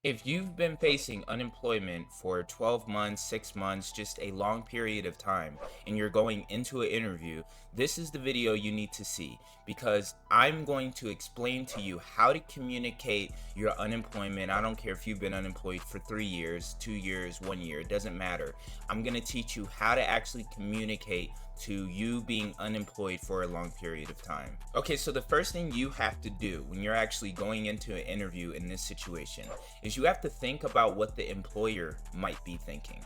If you've been facing unemployment for 12 months, 6 months, just a long period of time, and you're going into an interview, this is the video you need to see because I'm going to explain to you how to communicate your unemployment. I don't care if you've been unemployed for 3 years, 2 years, 1 year, it doesn't matter. I'm going to teach you how to actually communicate to you being unemployed for a long period of time. Okay, so the first thing you have to do when you're actually going into an interview in this situation is you have to think about what the employer might be thinking.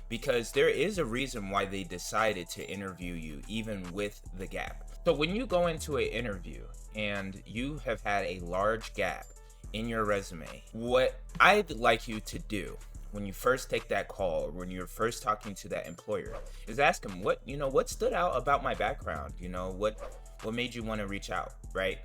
Because there is a reason why they decided to interview you, even with the gap. So when you go into an interview and you have had a large gap in your resume, what I'd like you to do when you first take that call or when you're first talking to that employer is ask them what stood out about my background, what made you want to reach out, right?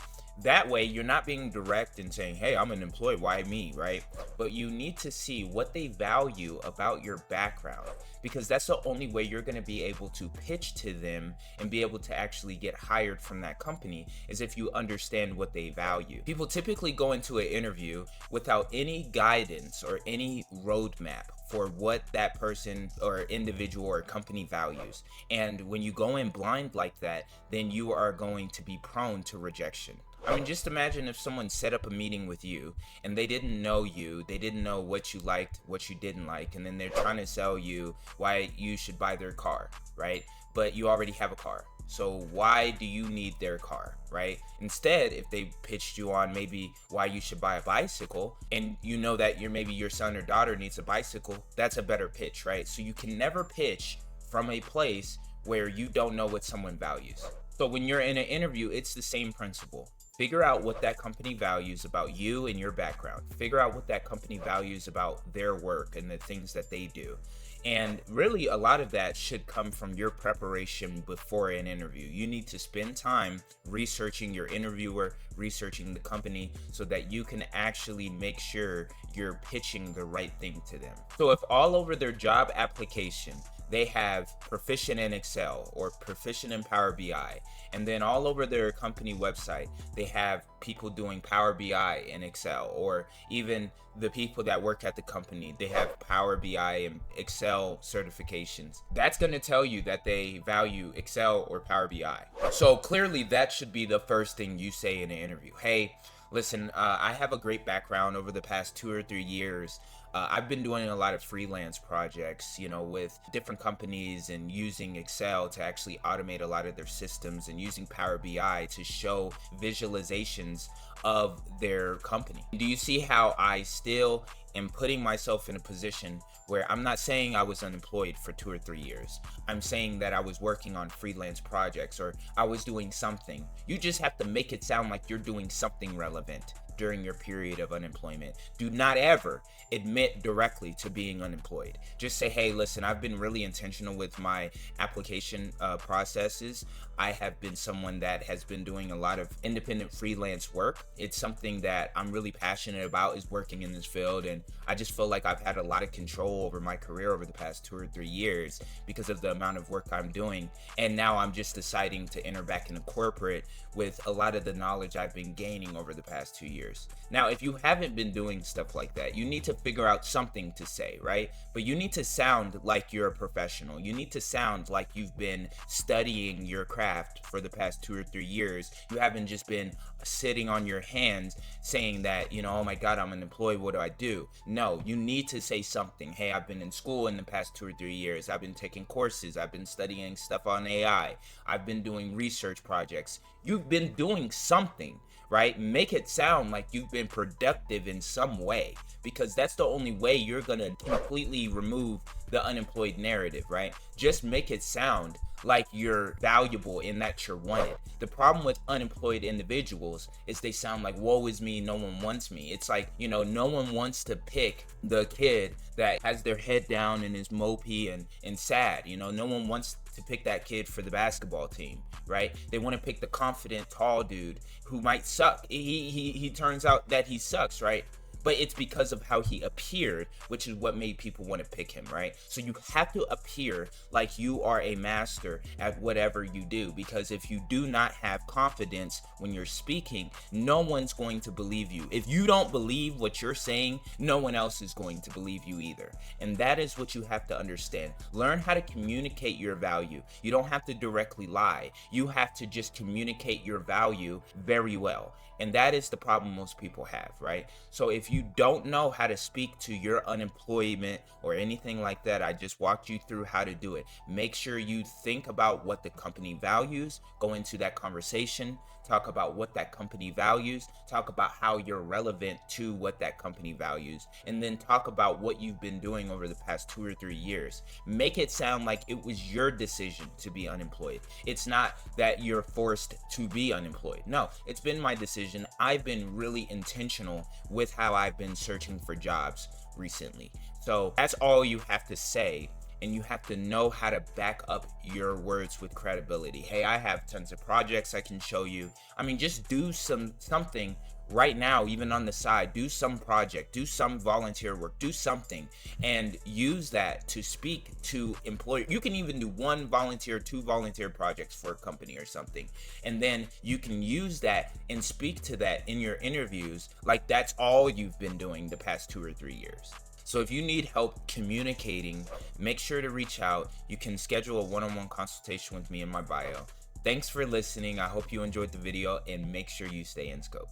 That way you're not being direct and saying, hey, I'm unemployed, why me, right? But you need to see what they value about your background, because that's the only way you're going to be able to pitch to them and be able to actually get hired from that company, is if you understand what they value. People typically go into an interview without any guidance or any roadmap for what that person or individual or company values. And when you go in blind like that, then you are going to be prone to rejection. I mean, just imagine if someone set up a meeting with you and they didn't know you, they didn't know what you liked, what you didn't like, and then they're trying to sell you why you should buy their car, right? But you already have a car. So why do you need their car, right? Instead, if they pitched you on maybe why you should buy a bicycle, and you know that maybe your son or daughter needs a bicycle, that's a better pitch, right? So you can never pitch from a place where you don't know what someone values. So when you're in an interview, it's the same principle. Figure out what that company values about you and your background. Figure out what that company values about their work and the things that they do. And really, a lot of that should come from your preparation before an interview. You need to spend time researching your interviewer, researching the company, so that you can actually make sure you're pitching the right thing to them. So if all over their job application, they have proficient in Excel or proficient in Power BI, and then all over their company website, they have people doing Power BI and Excel, or even the people that work at the company, they have Power BI and Excel certifications. That's going to tell you that they value Excel or Power BI. So clearly that should be the first thing you say in an interview. Hey, listen, I have a great background over the past 2 or 3 years. I've been doing a lot of freelance projects, with different companies and using Excel to actually automate a lot of their systems and using Power BI to show visualizations of their company. Do you see how I still am putting myself in a position where I'm not saying I was unemployed for 2 or 3 years. I'm saying that I was working on freelance projects or I was doing something. You just have to make it sound like you're doing something relevant during your period of unemployment. Do not ever admit directly to being unemployed. Just say, hey, listen, I've been really intentional with my application processes. I have been someone that has been doing a lot of independent freelance work. It's something that I'm really passionate about, is working in this field, and I just feel like I've had a lot of control over my career over the past 2 or 3 years because of the amount of work I'm doing. And now I'm just deciding to enter back into corporate with a lot of the knowledge I've been gaining over the past 2 years. Now, if you haven't been doing stuff like that, you need to figure out something to say, right? But you need to sound like you're a professional. You need to sound like you've been studying your craft for the past 2 or 3 years. You haven't just been sitting on your hands saying that, oh my God, I'm unemployed, what do I do? No, you need to say something. Hey, I've been in school in the past 2 or 3 years. I've been taking courses. I've been studying stuff on AI. I've been doing research projects. You've been doing something, right? Make it sound like you've been productive in some way, because that's the only way you're gonna completely remove the unemployed narrative, right? Just make it sound like you're valuable and that you're wanted. The problem with unemployed individuals is they sound like, woe is me, no one wants me. It's like, no one wants to pick the kid that has their head down and is mopey and sad. No one wants to pick that kid for the basketball team, right? They want to pick the confident tall dude who might suck. He turns out that he sucks, right? but it's because of how he appeared, which is what made people want to pick him, right? So you have to appear like you are a master at whatever you do, because if you do not have confidence when you're speaking, no one's going to believe you. If you don't believe what you're saying, no one else is going to believe you either. And that is what you have to understand. Learn how to communicate your value. You don't have to directly lie. You have to just communicate your value very well. And that is the problem most people have, right? So if you don't know how to speak to your unemployment or anything like that, I just walked you through how to do it. Make sure you think about what the company values, go into that conversation, talk about what that company values, talk about how you're relevant to what that company values, and then talk about what you've been doing over the past 2 or 3 years. Make it sound like it was your decision to be unemployed. It's not that you're forced to be unemployed. No, it's been my decision. I've been really intentional with how I've been searching for jobs recently. So that's all you have to say, and you have to know how to back up your words with credibility. Hey, I have tons of projects I can show you. I mean, just do something right now, even on the side. Do some project, do some volunteer work, do something, and use that to speak to employer. You can even do 1 volunteer, 2 volunteer projects for a company or something, and then you can use that and speak to that in your interviews like that's all you've been doing the past 2 or 3 years. So if you need help communicating, make sure to reach out. You can schedule a one-on-one consultation with me in my bio. Thanks for listening. I hope you enjoyed the video, and make sure you stay in scope.